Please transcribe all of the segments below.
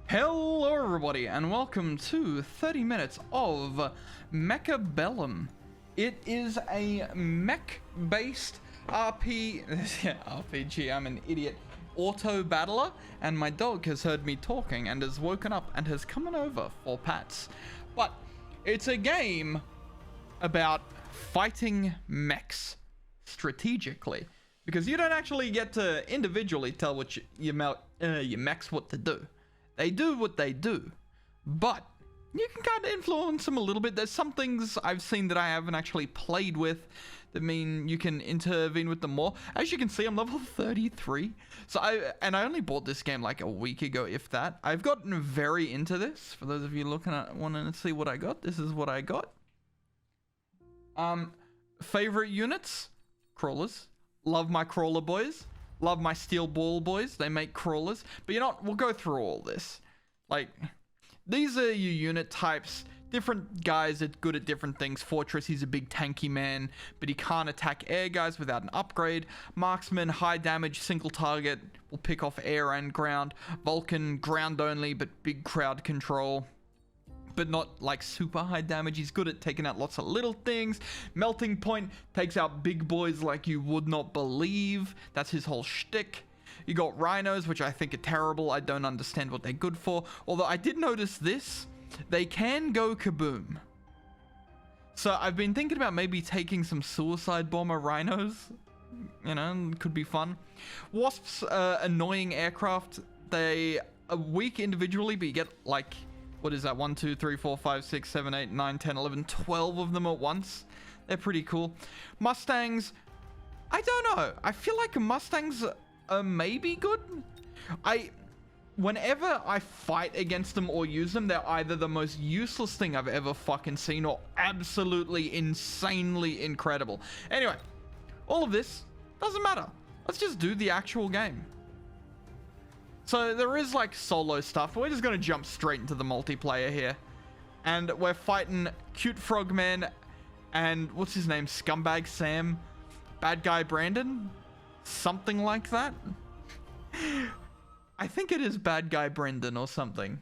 Hello everybody and welcome to 30 minutes of Mechabellum. It is a mech-based RPG, I'm an idiot, Autobattler, and my dog has heard me talking and has woken up and has come on over for pats. But it's a game about fighting mechs strategically, because you don't actually get to individually tell what your mechs what to do. They do what they do, but you can kind of influence them a little bit. There's some things I've seen that I haven't actually played with that mean you can intervene with them more. As you can see, I'm level 33. So I only bought this game like a week ago, if that. I've gotten very into this. For those of you looking at wanting to see what I got, this is what I got. Favorite units? Crawlers. Love my crawler boys. Love my steel ball boys. They make crawlers. But you know what? We'll go through all this. Like, these are your unit types. Different guys are good at different things. Fortress, he's a big tanky man, but he can't attack air guys without an upgrade. Marksman, high damage, single target, will pick off air and ground. Vulcan, ground only, but big crowd control, but not like super high damage. He's good at taking out lots of little things. Melting Point takes out big boys like you would not believe. That's his whole shtick. You got rhinos, which I think are terrible. I don't understand what they're good for. Although I did notice this. They can go kaboom. So I've been thinking about maybe taking some suicide bomber rhinos. You know, could be fun. Wasps, annoying aircraft. They are weak individually, but you get like, what is that? 1, 2, 3, 4, 5, 6, 7, 8, 9, 10, 11, 12 of them at once. They're pretty cool. Mustangs, I don't know. I feel like Mustangs are maybe good. Whenever I fight against them or use them, they're either the most useless thing I've ever fucking seen or absolutely insanely incredible. Anyway, all of this doesn't matter. Let's just do the actual game. So there is like solo stuff. We're just going to jump straight into the multiplayer here. And we're fighting Cute Frogman and what's his name? Scumbag Sam? Bad Guy Brandon? Something like that? I think it is Bad Guy Brendan or something.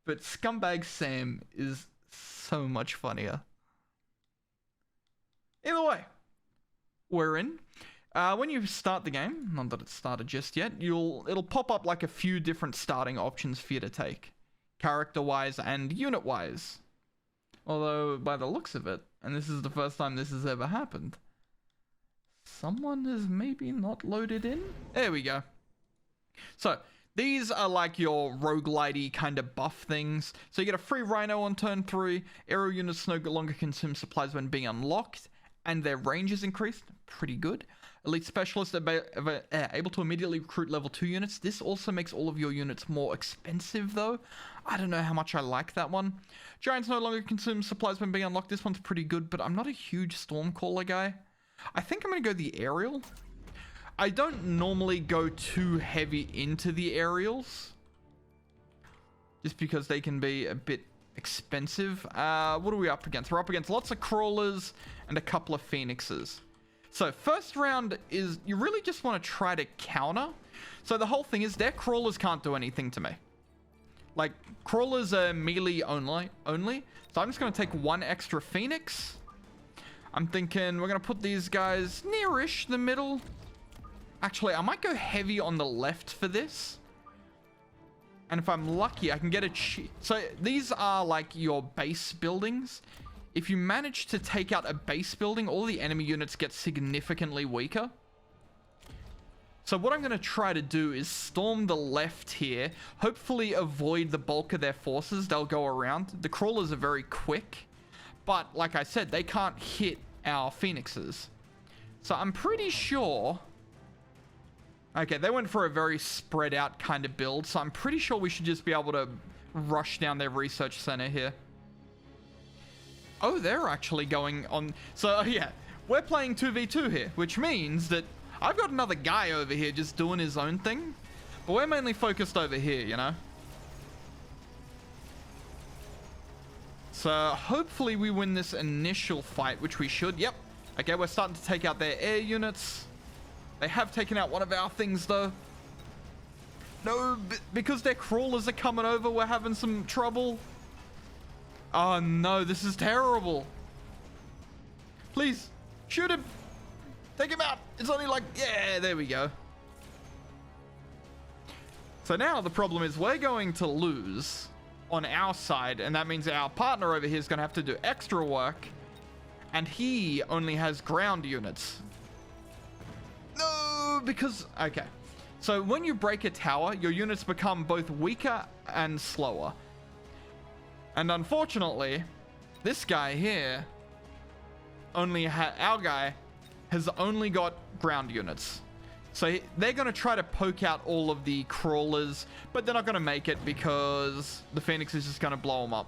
But Scumbag Sam is so much funnier. Either way, we're in. When you start the game, not that it's started just yet, it'll pop up like a few different starting options for you to take. Character-wise and unit-wise. Although, by the looks of it, and this is the first time this has ever happened, someone has maybe not loaded in? There we go. So, these are like your roguelite-y kind of buff things. So you get a free rhino on turn 3, aerial units no longer consume supplies when being unlocked, and their range is increased. Pretty good. Elite specialists are able to immediately recruit level 2 units. This also makes all of your units more expensive though. I don't know how much I like that one. Giants no longer consume supplies when being unlocked. This one's pretty good, but I'm not a huge Stormcaller guy. I think I'm going to go the aerial. I don't normally go too heavy into the aerials, just because they can be a bit expensive. What are we up against? We're up against lots of crawlers and a couple of phoenixes. So first round is you really just want to try to counter. So the whole thing is their crawlers can't do anything to me. Like, crawlers are melee only. So I'm just going to take one extra phoenix. I'm thinking we're going to put these guys nearish the middle. Actually, I might go heavy on the left for this. And if I'm lucky, I can get a... So these are like your base buildings. If you manage to take out a base building, all the enemy units get significantly weaker. So what I'm going to try to do is storm the left here. Hopefully avoid the bulk of their forces. They'll go around. The crawlers are very quick. But like I said, they can't hit our phoenixes. So I'm pretty sure... Okay, they went for a very spread out kind of build, so I'm pretty sure we should just be able to rush down their research center here. Oh, they're actually going on... So, yeah, we're playing 2v2 here, which means that I've got another guy over here just doing his own thing, but we're mainly focused over here, you know? So, hopefully we win this initial fight, which we should. Yep. Okay, we're starting to take out their air units. They have taken out one of our things, though. No, because their crawlers are coming over, we're having some trouble. Oh no, this is terrible. Please, shoot him. Take him out. It's only like, yeah, there we go. So now the problem is we're going to lose on our side, and that means our partner over here is going to have to do extra work, and he only has ground units. No, because, okay. So when you break a tower, your units become both weaker and slower. And unfortunately, this guy here, our guy has only got ground units. So they're going to try to poke out all of the crawlers, but they're not going to make it because the Phoenix is just going to blow them up.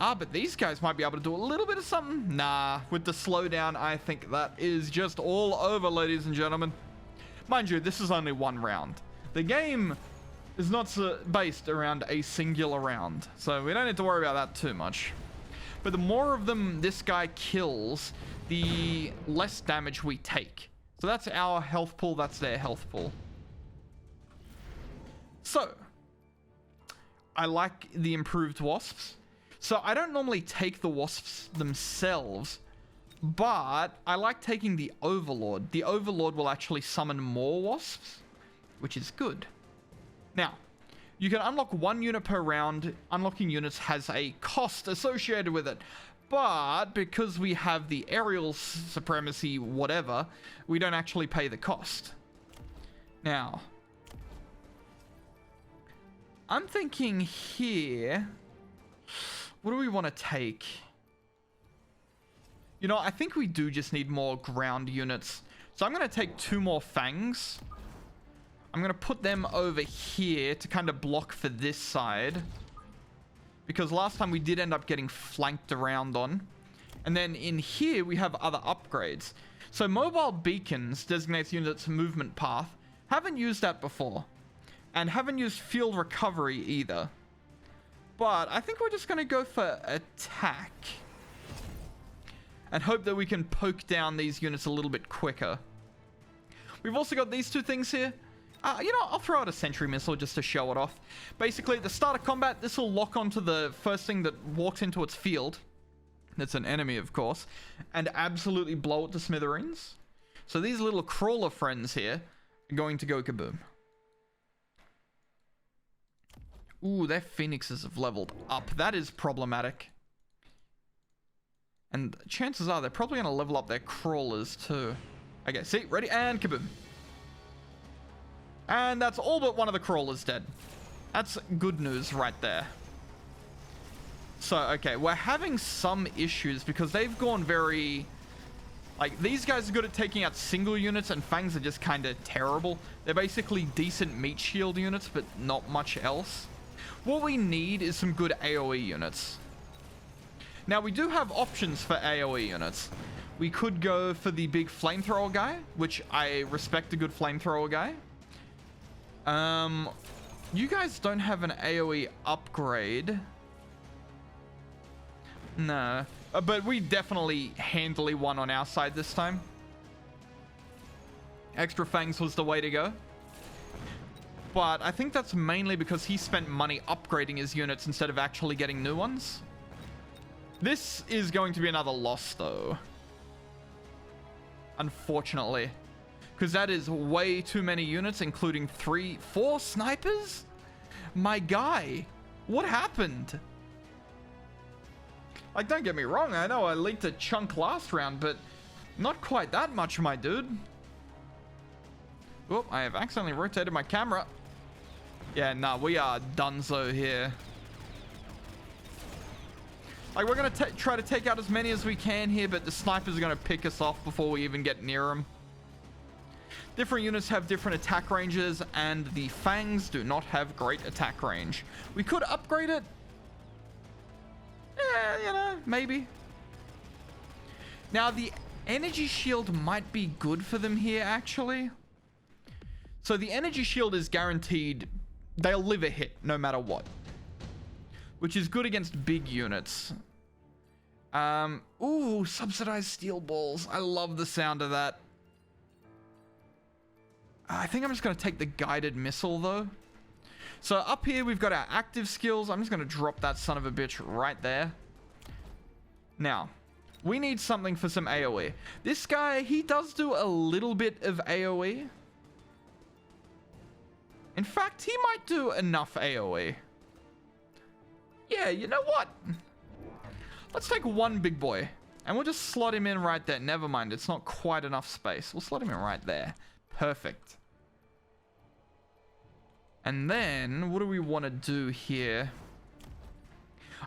Ah, but these guys might be able to do a little bit of something. Nah, with the slowdown, I think that is just all over, ladies and gentlemen. Mind you, this is only one round. The game is not based around a singular round, so we don't need to worry about that too much. But the more of them this guy kills, the less damage we take. So that's our health pool, that's their health pool. So, I like the improved wasps. So I don't normally take the wasps themselves, but I like taking the Overlord. The Overlord will actually summon more wasps, which is good. Now, you can unlock 1 unit per round. Unlocking units has a cost associated with it. But because we have the aerial supremacy, whatever, we don't actually pay the cost. Now, I'm thinking here, what do we want to take? You know, I think we do just need more ground units. So I'm going to take 2 more fangs. I'm going to put them over here to kind of block for this side. Because last time we did end up getting flanked around on. And then in here we have other upgrades. So mobile beacons designates units movement path. Haven't used that before. And haven't used field recovery either. But I think we're just going to go for attack. And hope that we can poke down these units a little bit quicker. We've also got these 2 things here. You know, I'll throw out a sentry missile just to show it off. Basically, at the start of combat, this will lock onto the first thing that walks into its field. That's an enemy, of course. And absolutely blow it to smithereens. So these little crawler friends here are going to go kaboom. Ooh, their phoenixes have leveled up. That is problematic. And chances are they're probably going to level up their crawlers too. Okay, see, ready, and kaboom. And that's all but one of the crawlers dead. That's good news right there. So, okay, we're having some issues because they've gone very... Like, these guys are good at taking out single units, and fangs are just kind of terrible. They're basically decent meat shield units, but not much else. What we need is some good AoE units. Now, we do have options for AoE units. We could go for the big flamethrower guy, which I respect a good flamethrower guy. You guys don't have an AoE upgrade. No. But we definitely handily won on our side this time. Extra fangs was the way to go. But I think that's mainly because he spent money upgrading his units instead of actually getting new ones. This is going to be another loss, though. Unfortunately. Because that is way too many units, including 4 snipers? My guy, what happened? Like, don't get me wrong, I know I leaked a chunk last round, but not quite that much, my dude. Oh, I have accidentally rotated my camera. Yeah, nah, we are donezo here. Like, we're going to try to take out as many as we can here, but the snipers are going to pick us off before we even get near them. Different units have different attack ranges, and the fangs do not have great attack range. We could upgrade it. Yeah, you know, maybe. Now, the energy shield might be good for them here, actually. So the energy shield is guaranteed. They'll live a hit no matter what. Which is good against big units. Ooh, subsidized steel balls. I love the sound of that. I think I'm just going to take the guided missile, though. So up here, we've got our active skills. I'm just going to drop that son of a bitch right there. Now, we need something for some AoE. This guy, he does do a little bit of AoE. In fact, he might do enough AoE. Yeah, you know what? Let's take one big boy. And we'll just slot him in right there. Never mind, it's not quite enough space. We'll slot him in right there. Perfect. And then, what do we want to do here?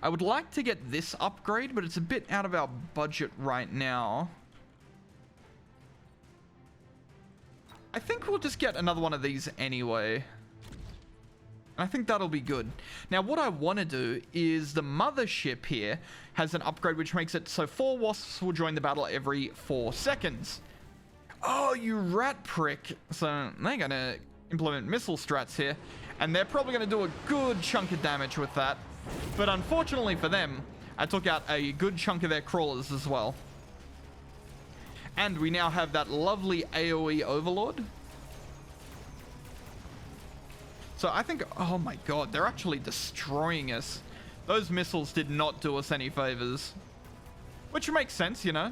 I would like to get this upgrade, but it's a bit out of our budget right now. I think we'll just get another one of these anyway. I think that'll be good. Now, what I want to do is the mothership here has an upgrade which makes it so 4 wasps will join the battle every 4 seconds. Oh, you rat prick. So they're going to implement missile strats here, and they're probably going to do a good chunk of damage with that. But unfortunately for them, I took out a good chunk of their crawlers as well. And we now have that lovely AoE overlord. So I think, oh my god, they're actually destroying us. Those missiles did not do us any favors. Which makes sense, you know.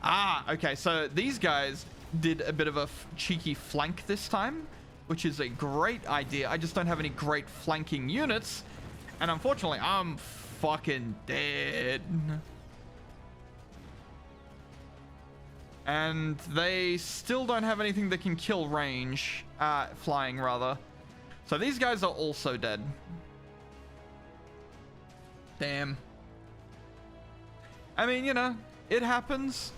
Ah, okay, so these guys did a bit of a cheeky flank this time, which is a great idea. I just don't have any great flanking units. And unfortunately, I'm fucking dead. And they still don't have anything that can kill range. Flying, rather. So these guys are also dead. Damn. I mean, you know, it happens.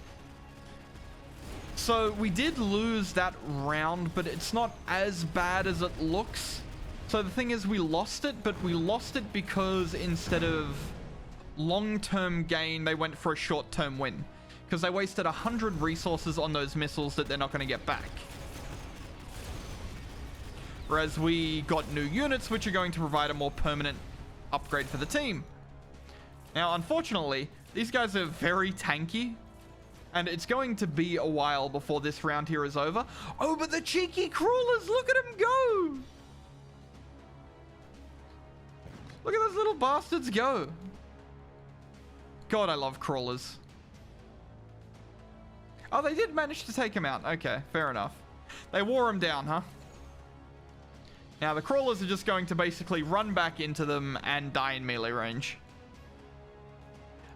So we did lose that round, but it's not as bad as it looks. So the thing is, we lost it, but we lost it because instead of long-term gain, they went for a short-term win. Because they wasted 100 resources on those missiles that they're not going to get back. Whereas we got new units, which are going to provide a more permanent upgrade for the team. Now, unfortunately, these guys are very tanky. And it's going to be a while before this round here is over. Oh, but the cheeky crawlers, look at them go! Look at those little bastards go. God, I love crawlers. Oh, they did manage to take him out. Okay, fair enough. They wore him down, huh? Now, the crawlers are just going to basically run back into them and die in melee range.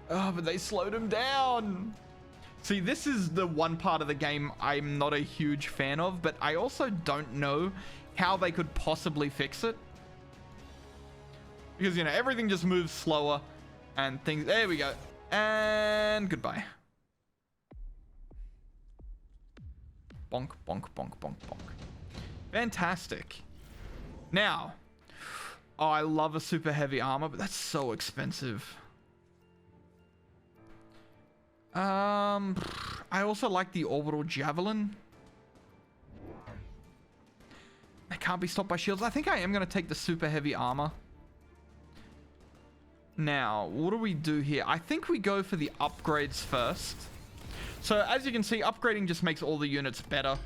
Oh, but they slowed him down. See, this is the one part of the game I'm not a huge fan of, but I also don't know how they could possibly fix it. Because, you know, everything just moves slower and things... There we go. And goodbye. Bonk, bonk, bonk, bonk, bonk. Fantastic. Now, oh, I love a super heavy armor, but that's so expensive. I also like the orbital javelin. I can't be stopped by shields. I think I am going to take the super heavy armor. Now, what do we do here? I think we go for the upgrades first. So, as you can see, upgrading just makes all the units better.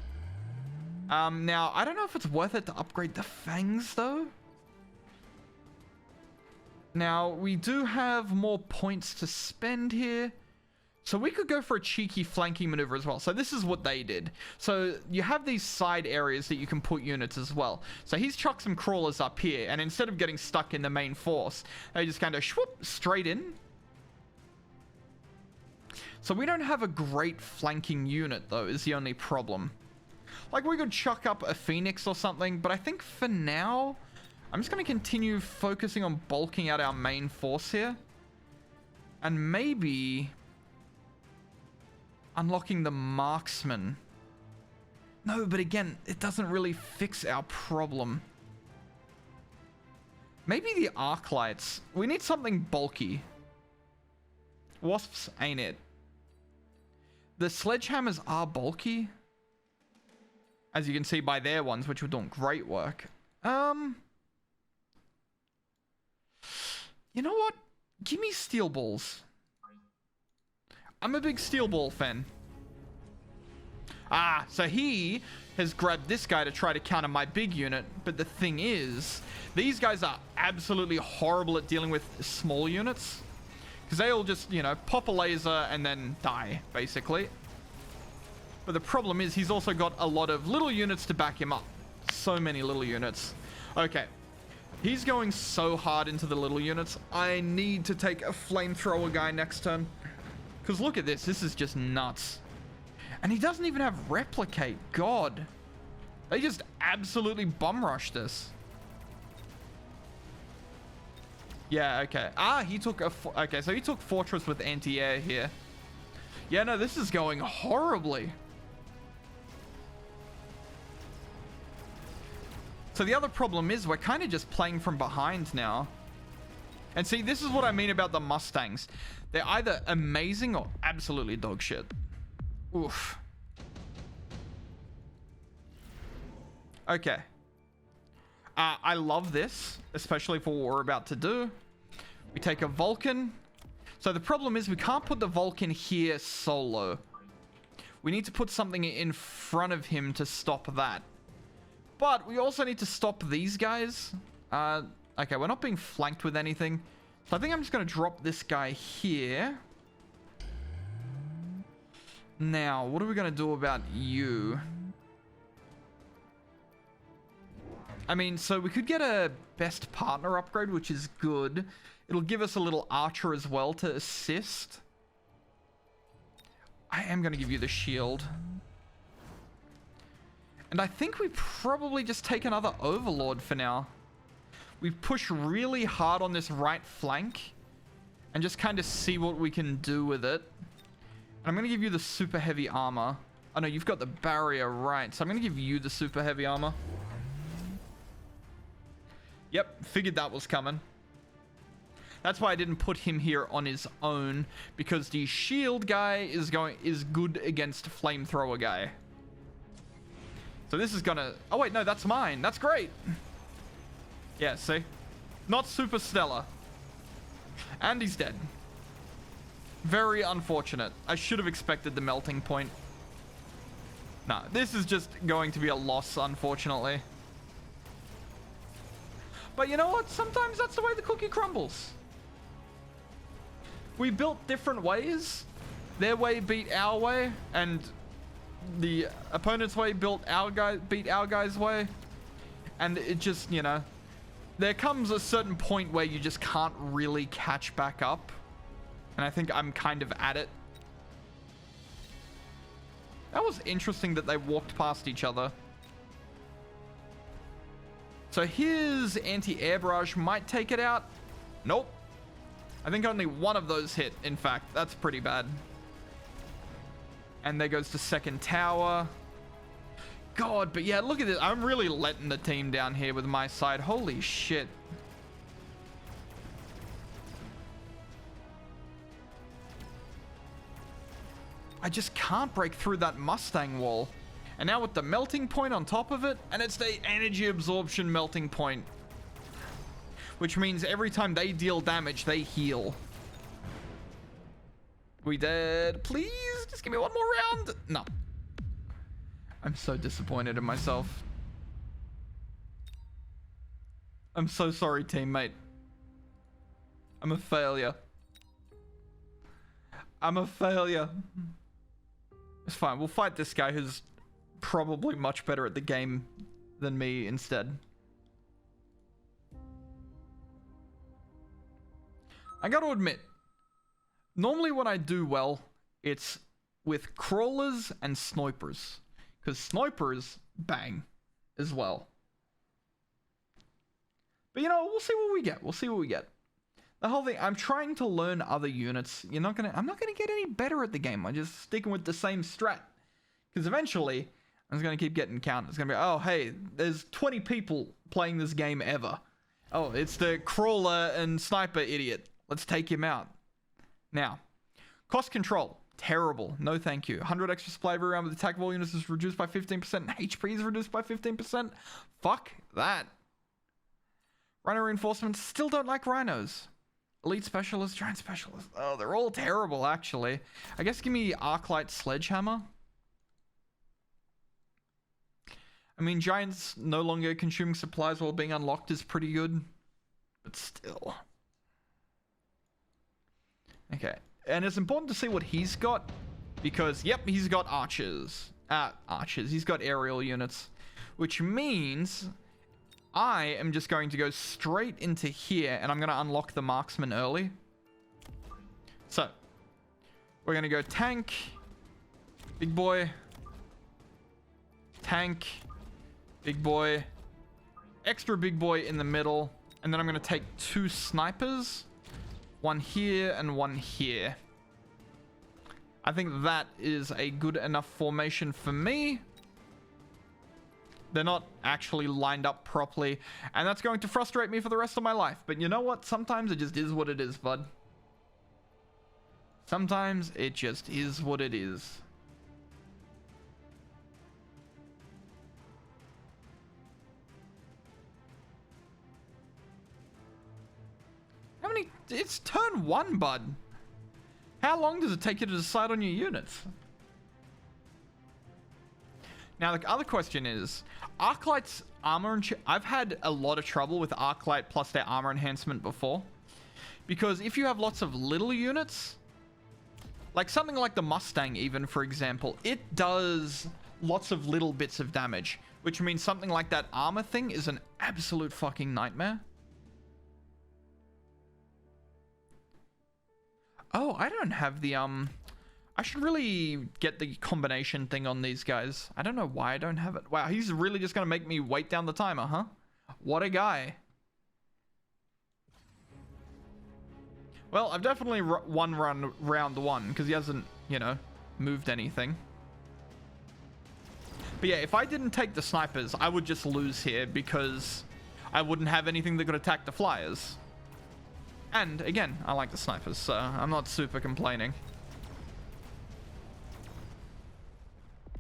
Now, I don't know if it's worth it to upgrade the fangs, though. Now, we do have more points to spend here. So we could go for a cheeky flanking maneuver as well. So this is what they did. So you have these side areas that you can put units as well. So he's chucked some crawlers up here, and instead of getting stuck in the main force, they just kind of swoop straight in. So we don't have a great flanking unit, though, is the only problem. Like, we could chuck up a Phoenix or something, but I think for now, I'm just going to continue focusing on bulking out our main force here. And maybe unlocking the marksman. No, but again, it doesn't really fix our problem. Maybe the arc lights. We need something bulky. Wasps ain't it. The sledgehammers are bulky, as you can see by their ones, which were doing great work. You know what? Give me steel balls. I'm a big steel ball fan. Ah, so he has grabbed this guy to try to counter my big unit. But the thing is, these guys are absolutely horrible at dealing with small units. Because they all just, you know, pop a laser and then die, basically. But the problem is he's also got a lot of little units to back him up. So many little units. Okay. He's going so hard into the little units. I need to take a flamethrower guy next turn. Because look at this. This is just nuts. And he doesn't even have replicate. God. They just absolutely bum rushed us. Yeah, okay. Ah, he took a... Okay, so he took Fortress with anti-air here. Yeah, no, this is going horribly. So the other problem is we're kind of just playing from behind now. And see, this is what I mean about the Mustangs. They're either amazing or absolutely dog shit. Oof. Okay. I love this, especially for what we're about to do. We take a Vulcan. So the problem is we can't put the Vulcan here solo. We need to put something in front of him to stop that. But we also need to stop these guys. Okay, we're not being flanked with anything. So I think I'm just going to drop this guy here. Now, what are we going to do about you? I mean, so we could get a best partner upgrade, which is good. It'll give us a little archer as well to assist. I am going to give you the shield. And I think we probably just take another Overlord for now. We push really hard on this right flank and just kind of see what we can do with it. And I'm going to give you the super heavy armor. Oh no, you've got the barrier, right. So I'm going to give you the super heavy armor. Yep, figured that was coming. That's why I didn't put him here on his own, because the shield guy is good against flamethrower guy. So this is gonna... Oh wait, no, that's mine. That's great. Yeah, see? Not super stellar. And he's dead. Very unfortunate. I should have expected the melting point. No, this is just going to be a loss, unfortunately. But you know what? Sometimes that's the way the cookie crumbles. We built different ways. Their way beat our way, and the opponent's way beat our guy's way. And it just, you know, there comes a certain point where you just can't really catch back up. And I think I'm kind of at it. That was interesting that they walked past each other. So his anti-air barrage might take it out. Nope. I think only one of those hit, in fact. That's pretty bad. And there goes to second tower. God, but yeah, look at this. I'm really letting the team down here with my side. Holy shit. I just can't break through that Mustang wall. And now with the melting point on top of it, and it's the energy absorption melting point. Which means every time they deal damage, they heal. We dead? Please, just give me one more round. No. I'm so disappointed in myself. I'm so sorry, teammate. I'm a failure. I'm a failure. It's fine. We'll fight this guy who's probably much better at the game than me instead. I gotta admit, normally when I do well, it's with crawlers and snipers. Because snipers bang as well. But you know, we'll see what we get. We'll see what we get. The whole thing, I'm trying to learn other units. I'm not gonna get any better at the game. I'm just sticking with the same strat. Because eventually, I'm just gonna keep getting counted. It's gonna be, oh hey, there's 20 people playing this game ever. Oh, it's the crawler and sniper idiot. Let's take him out. Now, cost control. Terrible. No thank you. 100 extra supply every round with attack volume is reduced by 15%. And HP is reduced by 15%. Fuck that. Rhino reinforcements. Still don't like rhinos. Elite specialist, giant specialist. Oh, they're all terrible, actually. I guess give me Arclight Sledgehammer. I mean, giants no longer consuming supplies while being unlocked is pretty good. But still. Okay. And it's important to see what he's got. Because, yep, he's got archers. Archers. He's got aerial units. Which means I am just going to go straight into here. And I'm going to unlock the marksman early. So, we're going to go tank. Big boy. Tank. Big boy. Extra big boy in the middle. And then I'm going to take 2 snipers. One here and one here. I think that is a good enough formation for me. They're not actually lined up properly. And that's going to frustrate me for the rest of my life. But you know what? Sometimes it just is what it is, bud. Sometimes it just is what it is. How many? It's turn 1, bud. How long does it take you to decide on your units? Now, the other question is, Arclight's armor... I've had a lot of trouble with Arclight plus their armor enhancement before. Because if you have lots of little units... Like something like the Mustang even, for example. It does lots of little bits of damage. Which means something like that armor thing is an absolute fucking nightmare. Oh, I don't have the, I should really get the combination thing on these guys. I don't know why I don't have it. Wow, he's really just gonna make me wait down the timer, huh? What a guy. Well, I've definitely won round 1, because he hasn't, you know, moved anything. But yeah, if I didn't take the snipers, I would just lose here, because I wouldn't have anything that could attack the flyers. And, again, I like the snipers, so I'm not super complaining.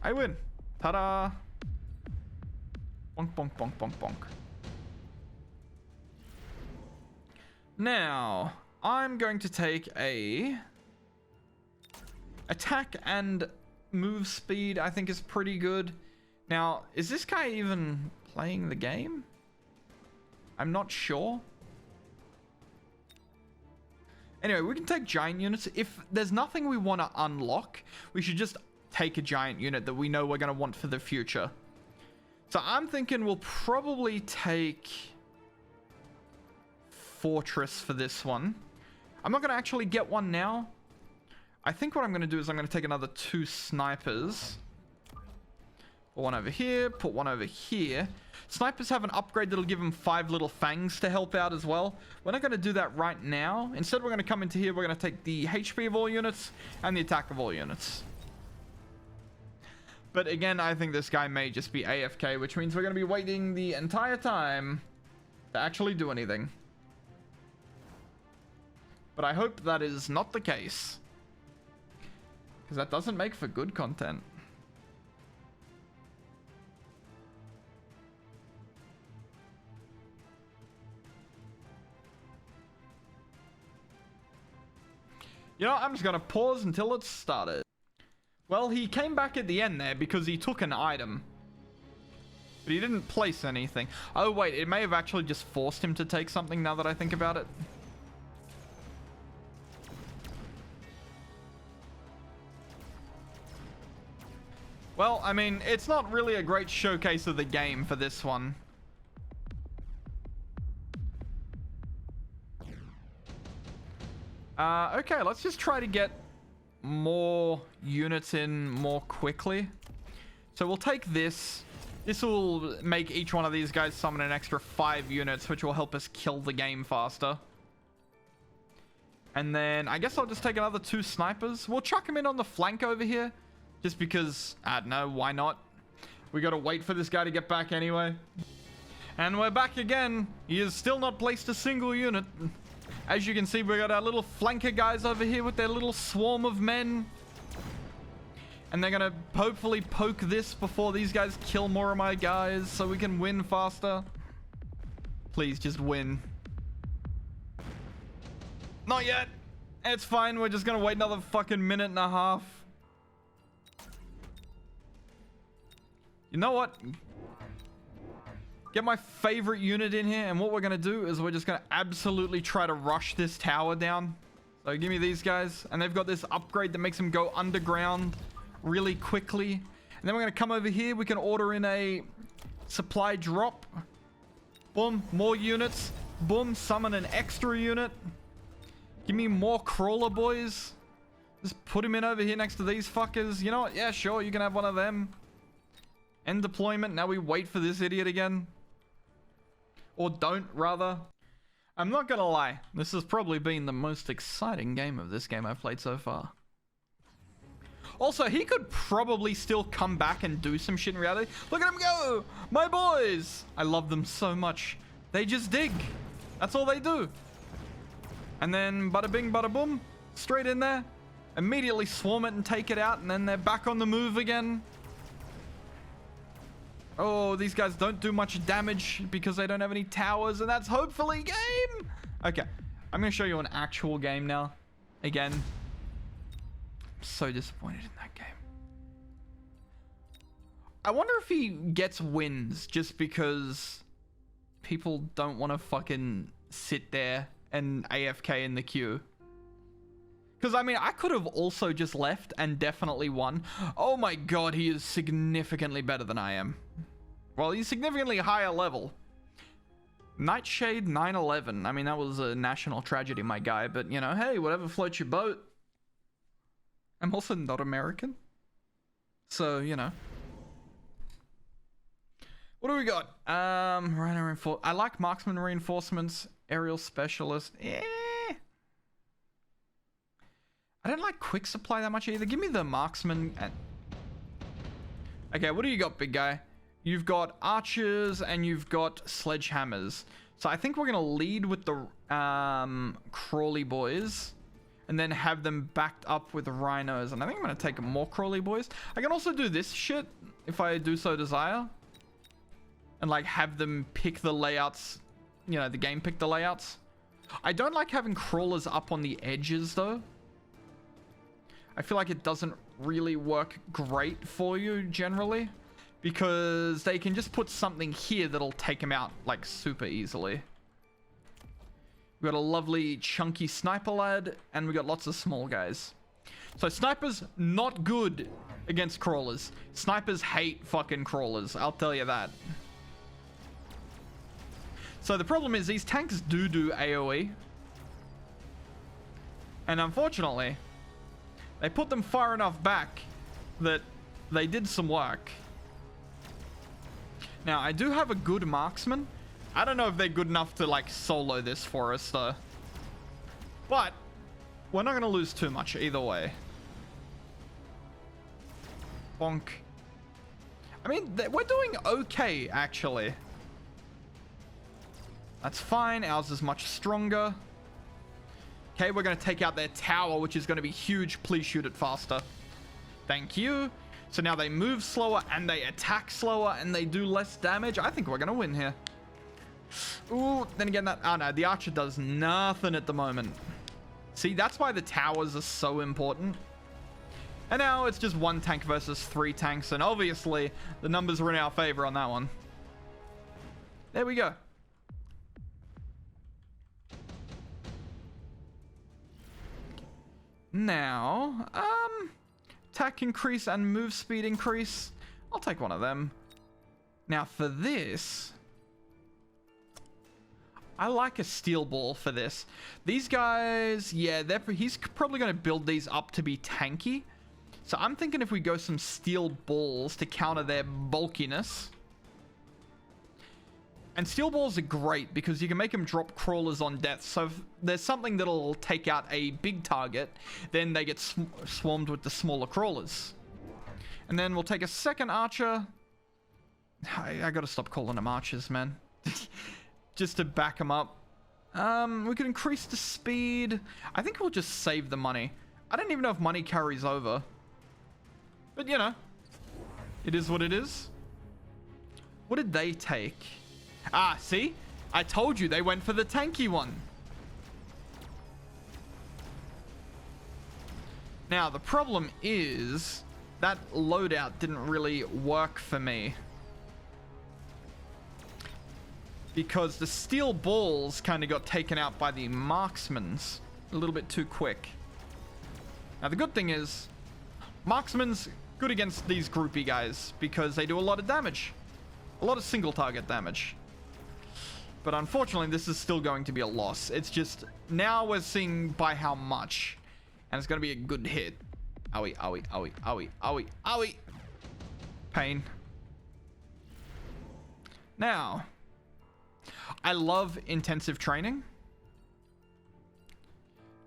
I win. Ta-da! Bonk, bonk, bonk, bonk, bonk. Now, I'm going to take a... Attack and move speed, I think, is pretty good. Now, is this guy even playing the game? I'm not sure. Anyway, we can take giant units. If there's nothing we want to unlock, we should just take a giant unit that we know we're going to want for the future. So I'm thinking we'll probably take Fortress for this one. I'm not going to actually get one now. I think what I'm going to do is I'm going to take another 2 snipers. Put one over here, put one over here. Snipers have an upgrade that'll give them 5 little fangs to help out as well. We're not going to do that right now. Instead, we're going to come into here. We're going to take the HP of all units and the attack of all units. But again, I think this guy may just be AFK, which means we're going to be waiting the entire time to actually do anything. But I hope that is not the case, because that doesn't make for good content. You know, I'm just going to pause until it's started. Well, he came back at the end there because he took an item. But he didn't place anything. Oh, wait, it may have actually just forced him to take something now that I think about it. Well, I mean, it's not really a great showcase of the game for this one. Okay, let's just try to get more units in more quickly. So we'll take this. This will make each one of these guys summon an extra 5 units, which will help us kill the game faster. And then I guess I'll just take another 2 snipers. We'll chuck them in on the flank over here. Just because, I don't know, why not? We gotta wait for this guy to get back anyway. And we're back again. He has still not placed a single unit. As you can see, we got our little flanker guys over here with their little swarm of men. And they're gonna hopefully poke this before these guys kill more of my guys so we can win faster. Please, just win. Not yet. It's fine. We're just gonna wait another fucking minute and a half. You know what? Get my favorite unit in here, and what we're going to do is we're just going to absolutely try to rush this tower down. So give me these guys. And they've got this upgrade that makes them go underground really quickly. And then we're going to come over here. We can order in a supply drop. Boom, more units. Boom, summon an extra unit. Give me more crawler boys. Just put him in over here next to these fuckers. You know what? Yeah, sure, you can have one of them. End deployment. Now we wait for this idiot again. Or don't, rather. I'm not gonna lie. This has probably been the most exciting game of this game I've played so far. Also, he could probably still come back and do some shit in reality. Look at him go! My boys! I love them so much. They just dig. That's all they do. And then bada bing, bada boom. Straight in there. Immediately swarm it and take it out. And then they're back on the move again. Oh, these guys don't do much damage because they don't have any towers. And that's hopefully game. Okay. I'm going to show you an actual game now. Again. I'm so disappointed in that game. I wonder if he gets wins just because people don't want to fucking sit there and AFK in the queue. Because, I mean, I could have also just left and definitely won. Oh my god, he is significantly better than I am. Well, he's significantly higher level. Nightshade 911. I mean, that was a national tragedy, my guy. But, you know, hey, whatever floats your boat. I'm also not American. So, you know. What do we got? Rhino reinforce. I like marksman reinforcements. Aerial specialist. Eh. I don't like quick supply that much either. Give me the marksman. Okay, what do you got, big guy? You've got archers and you've got sledgehammers. So I think we're going to lead with the crawly boys. And then have them backed up with rhinos. And I think I'm going to take more crawly boys. I can also do this shit if I do so desire. And like have them pick the layouts. You know, the game pick the layouts. I don't like having crawlers up on the edges though. I feel like it doesn't really work great for you generally. Because they can just put something here that'll take them out like super easily. We've got a lovely chunky sniper lad. And we got lots of small guys. So snipers, not good against crawlers. Snipers hate fucking crawlers. I'll tell you that. So the problem is these tanks do AoE. And unfortunately, they put them far enough back that they did some work. Now, I do have a good marksman. I don't know if they're good enough to, like, solo this for us, though. But we're not going to lose too much either way. Bonk. I mean, we're doing okay, actually. That's fine. Ours is much stronger. Okay, we're going to take out their tower, which is going to be huge. Please shoot it faster. Thank you. So now they move slower and they attack slower and they do less damage. I think we're going to win here. Ooh, then again, that... Oh, no. The archer does nothing at the moment. See, that's why the towers are so important. And now it's just one tank versus 3 tanks. And obviously, the numbers are in our favor on that one. There we go. Now, attack increase and move speed increase. I'll take one of them. Now for this, I like a steel ball for this. These guys, yeah, he's probably going to build these up to be tanky. So I'm thinking if we go some steel balls to counter their bulkiness. And steel balls are great because you can make them drop crawlers on death. So if there's something that'll take out a big target, then they get swarmed with the smaller crawlers. And then we'll take a second archer. I gotta stop calling them archers, man. Just to back them up. We could increase the speed. I think we'll just save the money. I don't even know if money carries over. But, you know. It is what it is. What did they take? Ah, see? I told you they went for the tanky one. Now, the problem is that loadout didn't really work for me. because the steel balls kind of got taken out by the marksmans a little bit too quick. Now, the good thing is, marksman's good against these groupie guys because they do a lot of damage. A lot of single target damage. But unfortunately, this is still going to be a loss. It's just, now we're seeing by how much. And it's going to be a good hit. Owie, owie, owie, owie, owie, owie. Pain. Now, I love intensive training.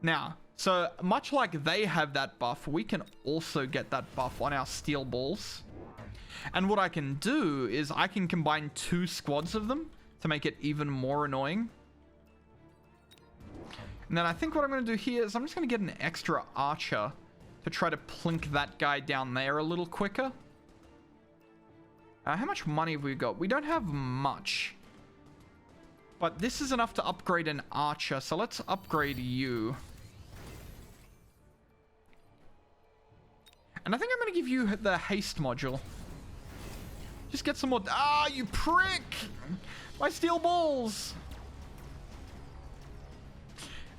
Now, so much like they have that buff, we can also get that buff on our steel balls. And what I can do is I can combine 2 squads of them to make it even more annoying. And then I think what I'm going to do here is I'm just going to get an extra archer to try to plink that guy down there a little quicker. How much money have we got? We don't have much. But this is enough to upgrade an archer, so let's upgrade you. And I think I'm going to give you the haste module. Just get some more... Ah, you prick! My steel balls!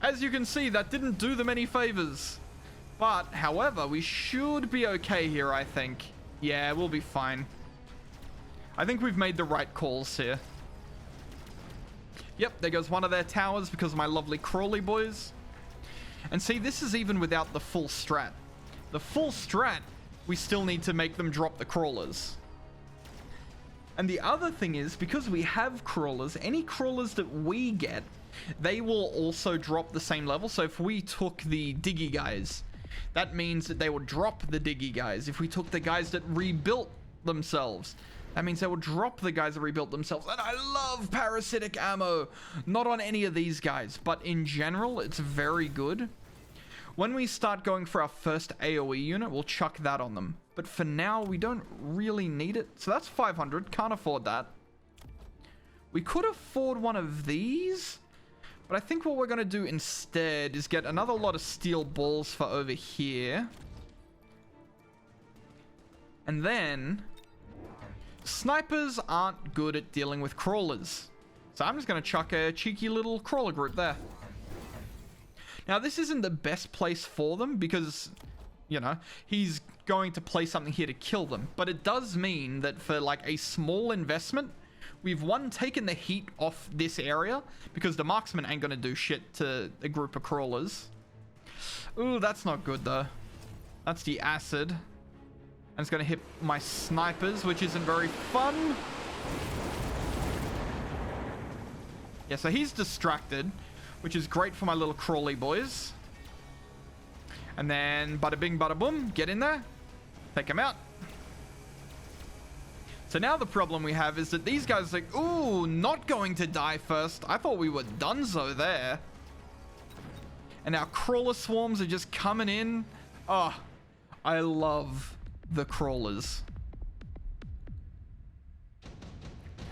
As you can see, that didn't do them any favors. But, however, we should be okay here, I think. Yeah, we'll be fine. I think we've made the right calls here. Yep, there goes one of their towers because of my lovely crawly boys. And see, this is even without the full strat. The full strat, we still need to make them drop the crawlers. And the other thing is, because we have crawlers, any crawlers that we get, they will also drop the same level. So if we took the diggy guys, that means that they will drop the diggy guys. If we took the guys that rebuilt themselves, that means they will drop the guys that rebuilt themselves. And I love parasitic ammo. Not on any of these guys, but in general, it's very good. When we start going for our first AoE unit, we'll chuck that on them. But for now, we don't really need it. So that's 500. Can't afford that. We could afford one of these. But I think what we're going to do instead is get another lot of steel balls for over here. And then... snipers aren't good at dealing with crawlers. So I'm just going to chuck a cheeky little crawler group there. Now, this isn't the best place for them because, you know, he's going to play something here to kill them. But it does mean that for, like, a small investment, we've, one, taken the heat off this area because the marksman ain't going to do shit to a group of crawlers. Ooh, that's not good, though. That's the acid. And it's going to hit my snipers, which isn't very fun. Yeah, so he's distracted, which is great for my little crawly boys. And then bada bing, bada boom, get in there. Take him out. So now the problem we have is that these guys are like, ooh, not going to die first. I thought we were donezo there. And our crawler swarms are just coming in. Oh, I love the crawlers.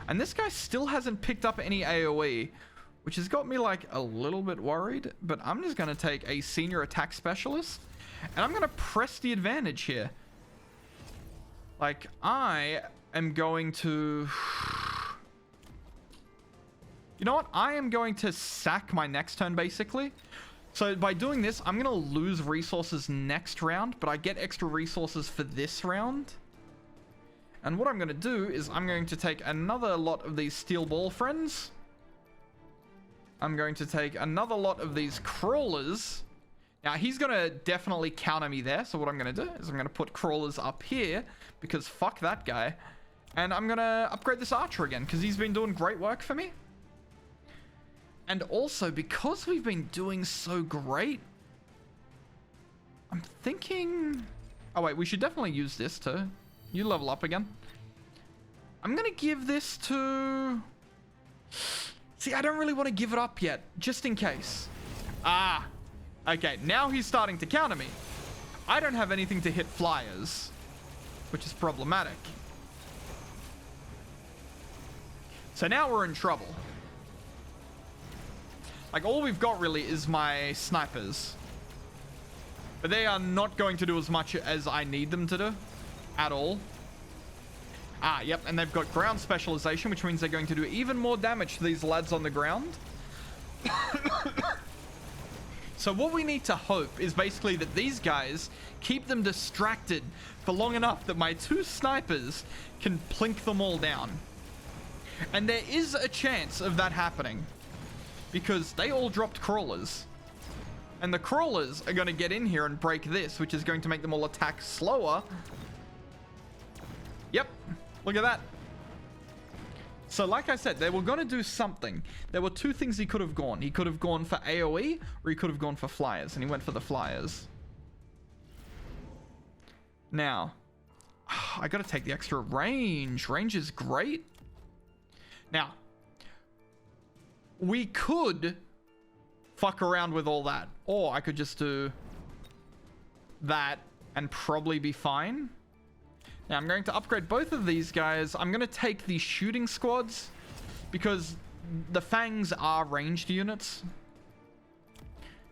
And this guy still hasn't picked up any AoE, which has got me like a little bit worried. But I'm just going to take a senior attack specialist and I'm going to press the advantage here. Like, I am going to... You know what? I am going to sack my next turn, basically. So by doing this, I'm going to lose resources next round, but I get extra resources for this round. And what I'm going to do is I'm going to take another lot of these steel ball friends. I'm going to take another lot of these crawlers. Now, he's going to definitely counter me there. So what I'm going to do is I'm going to put crawlers up here because fuck that guy. And I'm going to upgrade this archer again because he's been doing great work for me. And also, because we've been doing so great, I'm thinking... Oh, wait, we should definitely use this too. You level up again. I'm going to give this to... See, I don't really want to give it up yet, just in case. Ah, okay, now he's starting to counter me. I don't have anything to hit flyers, which is problematic. So now we're in trouble. Like, all we've got really is my snipers. But they are not going to do as much as I need them to do. At all. Ah, yep, and they've got ground specialization, which means they're going to do even more damage to these lads on the ground. So what we need to hope is basically that these guys keep them distracted for long enough that my 2 snipers can plink them all down. And there is a chance of that happening, because they all dropped crawlers. And the crawlers are going to get in here and break this, which is going to make them all attack slower. Yep, look at that. So like I said, they were going to do something. There were 2 things he could have gone. He could have gone for AoE, or he could have gone for flyers, and he went for the flyers. Now, I got to take the extra range. Range is great. Now, we could fuck around with all that, or I could just do that and probably be fine. Now, I'm going to upgrade both of these guys. I'm going to take the shooting squads because the Fangs are ranged units.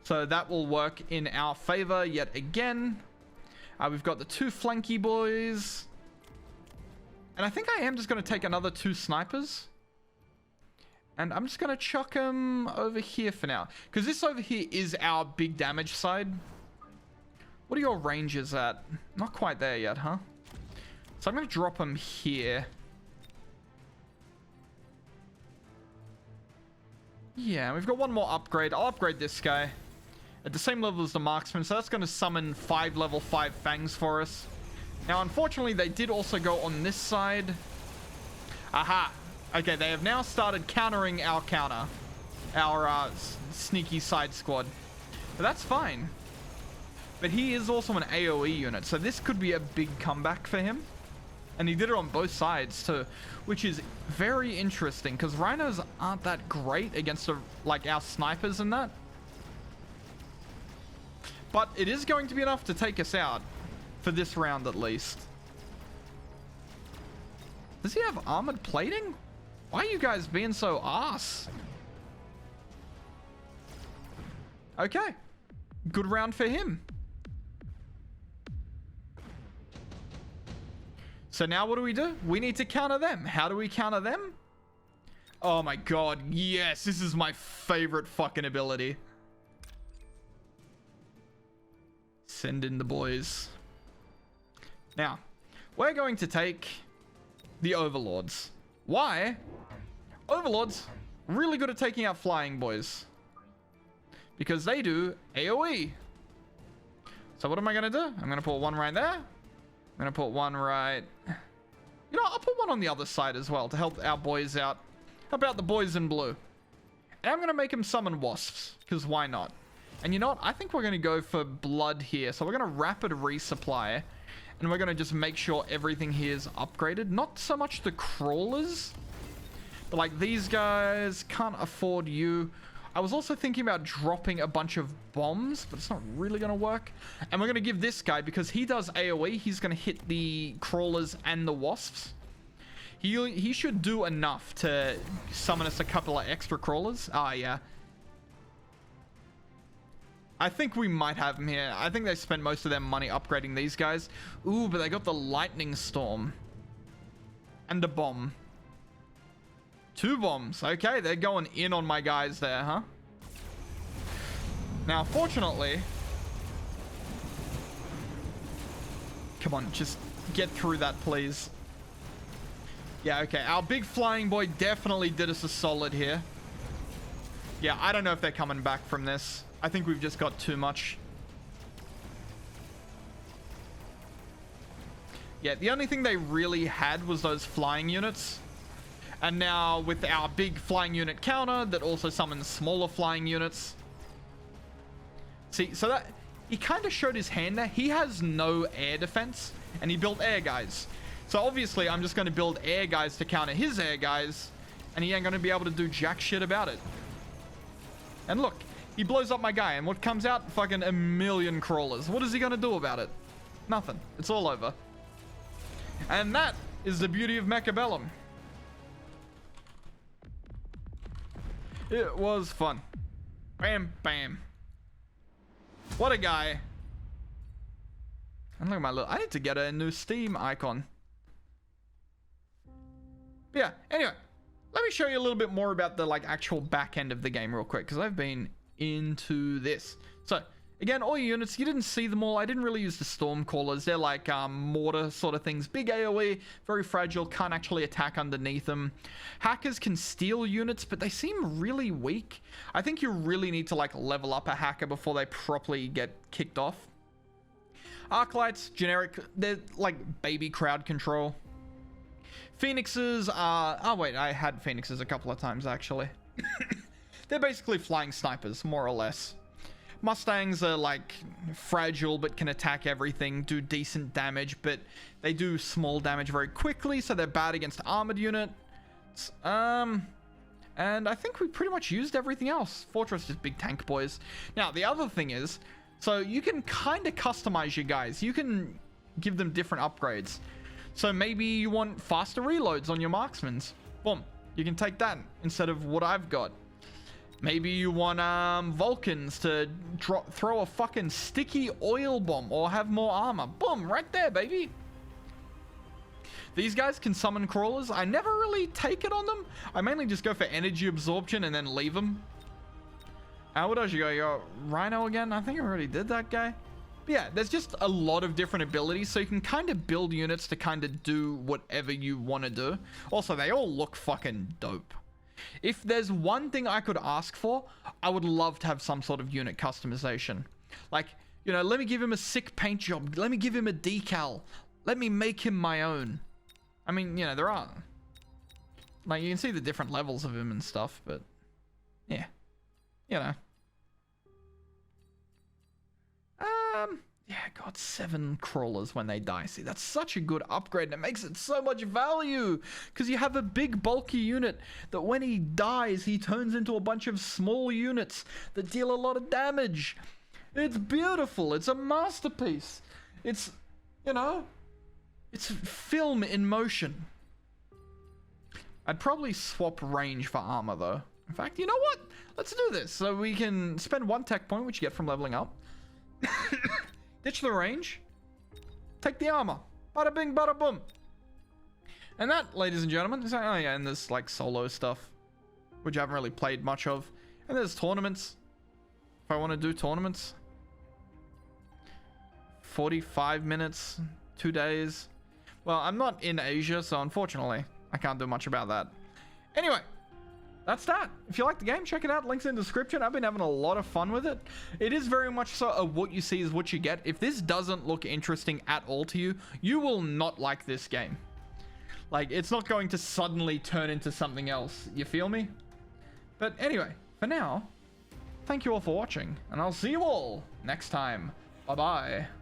So that will work in our favor yet again. We've got the 2 flanky boys. And I think I am just going to take another 2 snipers. And I'm just going to chuck them over here for now. Because this over here is our big damage side. What are your ranges at? Not quite there yet, huh? So I'm going to drop them here. Yeah, we've got one more upgrade. I'll upgrade this guy at the same level as the marksman. So that's going to summon 5 level 5 fangs for us. Now, unfortunately, they did also go on this side. Aha. Okay, they have now started countering our counter. Our sneaky side squad. But that's fine. But he is also an AoE unit. So this could be a big comeback for him. And he did it on both sides too, which is very interesting because rhinos aren't that great against like our snipers and that. But it is going to be enough to take us out for this round at least. Does he have armored plating? Why are you guys being so arse? Okay. Good round for him. So now what do? We need to counter them. How do we counter them? Oh my god, yes, this is my favorite fucking ability. Send in the boys. Now, we're going to take the Overlords. Why? Overlords, really good at taking out flying boys. Because they do AoE. So what am I going to do? I'm going to put one right there. I'm going to put one right... You know, I'll put one on the other side as well to help our boys out. How about the boys in blue? And I'm going to make them summon wasps, because why not? And you know what? I think we're going to go for blood here. So we're going to rapid resupply, and we're going to just make sure everything here is upgraded. Not so much the crawlers, but like these guys can't afford you. I was also thinking about dropping a bunch of bombs, but it's not really going to work. And we're going to give this guy, because he does AoE, he's going to hit the crawlers and the wasps. He should do enough to summon us a couple of extra crawlers. Ah, yeah. I think we might have him here. I think they spent most of their money upgrading these guys. Ooh, but they got the lightning storm. And a bomb. 2 bombs. Okay, they're going in on my guys there, huh? Now, fortunately... Come on, just get through that, please. Yeah, okay. Our big flying boy definitely did us a solid here. Yeah, I don't know if they're coming back from this. I think we've just got too much. Yeah, the only thing they really had was those flying units. And now with our big flying unit counter that also summons smaller flying units. See, so that he kind of showed his hand there. He has no air defense and he built air guys. So obviously I'm just going to build air guys to counter his air guys, and he ain't going to be able to do jack shit about it. And look, he blows up my guy, and what comes out? Fucking 1,000,000 crawlers. What is he going to do about it? Nothing. It's all over. And that is the beauty of Mechabellum. It was fun. Bam, bam. What a guy. And look at my little... I need to get a new Steam icon. But yeah, anyway, let me show you a little bit more about the like actual back end of the game real quick, because I've been into this. So again, all your units, you didn't see them all. I didn't really use the storm callers. They're like mortar sort of things. Big AoE, very fragile, can't actually attack underneath them. Hackers can steal units, but they seem really weak. I think you really need to like level up a hacker before they properly get kicked off. Arclights, generic, they're like baby crowd control. Phoenixes are... Oh, wait, I had Phoenixes a couple of times, actually. They're basically flying snipers, more or less. Mustangs are, like, fragile, but can attack everything, do decent damage, but they do small damage very quickly, so they're bad against armored units. And I think we pretty much used everything else. Fortress is big tank boys. Now, the other thing is, so you can kind of customize your guys. You can give them different upgrades. So maybe you want faster reloads on your marksmans. Boom. You can take that instead of what I've got. Maybe you want Vulcans to throw a fucking sticky oil bomb or have more armor. Boom. Right there, baby. These guys can summon crawlers. I never really take it on them. I mainly just go for energy absorption and then leave them. What else you got? You got Rhino again? I think I already did that guy. But yeah, there's just a lot of different abilities, so you can kind of build units to kind of do whatever you want to do. Also, they all look fucking dope. If there's one thing I could ask for, I would love to have some sort of unit customization. Like, you know, let me give him a sick paint job. Let me give him a decal. Let me make him my own. I mean, you know, there are... Like, you can see the different levels of him and stuff, but... Yeah. You know. Yeah, God, 7 crawlers when they die. See, that's such a good upgrade, and it makes it so much value, because you have a big, bulky unit that when he dies, he turns into a bunch of small units that deal a lot of damage. It's beautiful. It's a masterpiece. It's, you know, it's film in motion. I'd probably swap range for armor, though. In fact, you know what? Let's do this. So we can spend 1 tech point, which you get from leveling up. Ditch the range. Take the armor. Bada bing, bada boom. And that, ladies and gentlemen, is... Oh yeah, and there's like solo stuff, which I haven't really played much of. And there's tournaments. If I want to do tournaments. 45 minutes, 2 days. Well, I'm not in Asia, so unfortunately, I can't do much about that. Anyway. That's that. If you like the game, check it out. Links in the description. I've been having a lot of fun with it. It is very much so what you see is what you get. If this doesn't look interesting at all to you, you will not like this game. Like, it's not going to suddenly turn into something else. You feel me? But anyway, for now, thank you all for watching, and I'll see you all next time. Bye-bye.